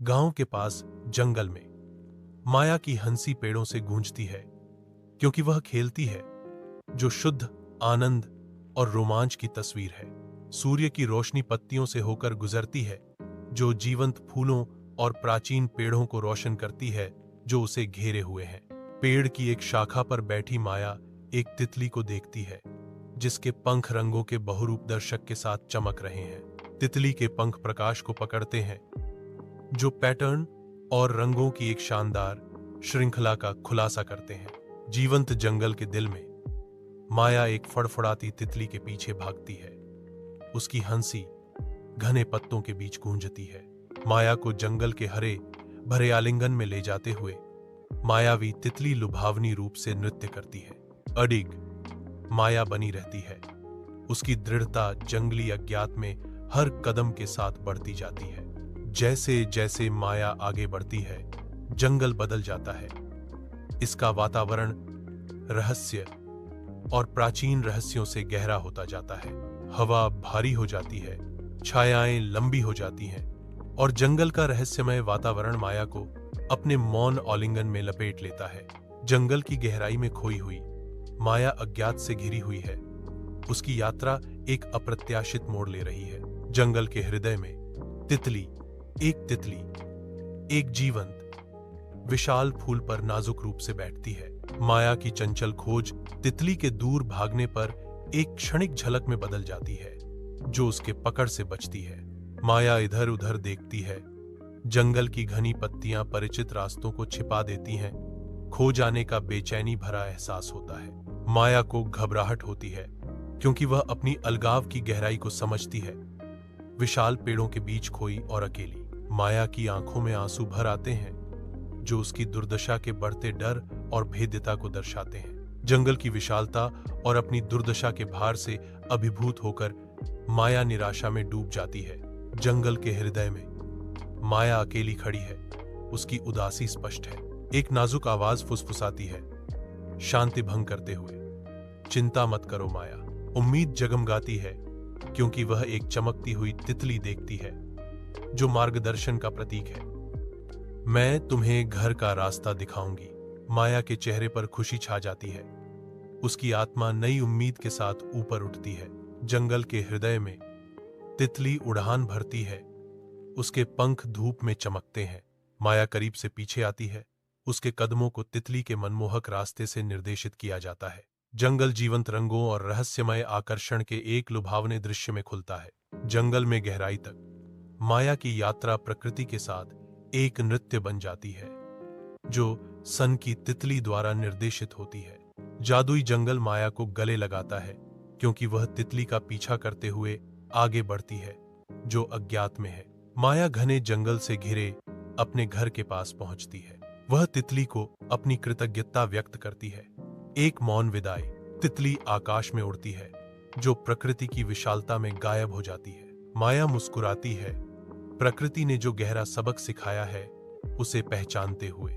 गांव के पास जंगल में माया की हंसी पेड़ों से गूंजती है, क्योंकि वह खेलती है जो शुद्ध आनंद और रोमांच की तस्वीर है। सूर्य की रोशनी पत्तियों से होकर गुजरती है, जो जीवंत फूलों और प्राचीन पेड़ों को रोशन करती है जो उसे घेरे हुए हैं। पेड़ की एक शाखा पर बैठी माया एक तितली को देखती है, जिसके पंख रंगों के बहुरूप दर्शक के साथ चमक रहे हैं। तितली के पंख प्रकाश को पकड़ते हैं, जो पैटर्न और रंगों की एक शानदार श्रृंखला का खुलासा करते हैं। जीवंत जंगल के दिल में माया एक फड़फड़ाती तितली के पीछे भागती है। उसकी हंसी घने पत्तों के बीच गूंजती है। माया को जंगल के हरे भरे आलिंगन में ले जाते हुए मायावी तितली लुभावनी रूप से नृत्य करती है। अडिग माया बनी रहती है। उसकी दृढ़ता जंगली अज्ञात में हर कदम के साथ बढ़ती जाती है। जैसे जैसे माया आगे बढ़ती है, जंगल बदल जाता है। इसका वातावरण रहस्य और प्राचीन रहस्यों से गहरा होता जाता है। हवा भारी हो जाती है, छायाएं लंबी हो जाती हैं और जंगल का रहस्यमय वातावरण माया को अपने मौन आलिंगन में लपेट लेता है। जंगल की गहराई में खोई हुई माया अज्ञात से घिरी हुई है। उसकी यात्रा एक अप्रत्याशित मोड़ ले रही है। जंगल के हृदय में तितली, एक जीवंत विशाल फूल पर नाजुक रूप से बैठती है। माया की चंचल खोज तितली के दूर भागने पर एक क्षणिक झलक में बदल जाती है, जो उसके पकड़ से बचती है। माया इधर उधर देखती है। जंगल की घनी पत्तियां परिचित रास्तों को छिपा देती हैं। खो जाने का बेचैनी भरा एहसास होता है। माया को घबराहट होती है, क्योंकि वह अपनी अलगाव की गहराई को समझती है। विशाल पेड़ों के बीच खोई और अकेली माया की आंखों में आंसू भर आते हैं, जो उसकी दुर्दशा के बढ़ते डर और भेद्यता को दर्शाते हैं। जंगल की विशालता और अपनी दुर्दशा के भार से अभिभूत होकर माया निराशा में डूब जाती है। जंगल के हृदय में माया अकेली खड़ी है। उसकी उदासी स्पष्ट है। एक नाजुक आवाज फुसफुसाती है, शांति भंग करते हुए, चिंता मत करो माया। उम्मीद जगमगाती है, क्योंकि वह एक चमकती हुई तितली देखती है, जो मार्गदर्शन का प्रतीक है। मैं तुम्हें घर का रास्ता दिखाऊंगी। माया के चेहरे पर खुशी छा जाती है। उसकी आत्मा नई उम्मीद के साथ ऊपर उठती है। जंगल के हृदय में तितली उड़ान भरती है। उसके पंख धूप में चमकते हैं। माया करीब से पीछे आती है। उसके कदमों को तितली के मनमोहक रास्ते से निर्देशित किया जाता है। जंगल जीवंत रंगों और रहस्यमय आकर्षण के एक लुभावने दृश्य में खुलता है। जंगल में गहराई तक माया की यात्रा प्रकृति के साथ एक नृत्य बन जाती है, जो सन की तितली द्वारा निर्देशित होती है। जादुई जंगल माया को गले लगाता है, क्योंकि वह तितली का पीछा करते हुए आगे बढ़ती है, जो अज्ञात में है। माया घने जंगल से घिरे अपने घर के पास पहुंचती है। वह तितली को अपनी कृतज्ञता व्यक्त करती है। एक मौन विदाई। तितली आकाश में उड़ती है, जो प्रकृति की विशालता में गायब हो जाती है। माया मुस्कुराती है, प्रकृति ने जो गहरा सबक सिखाया है उसे पहचानते हुए।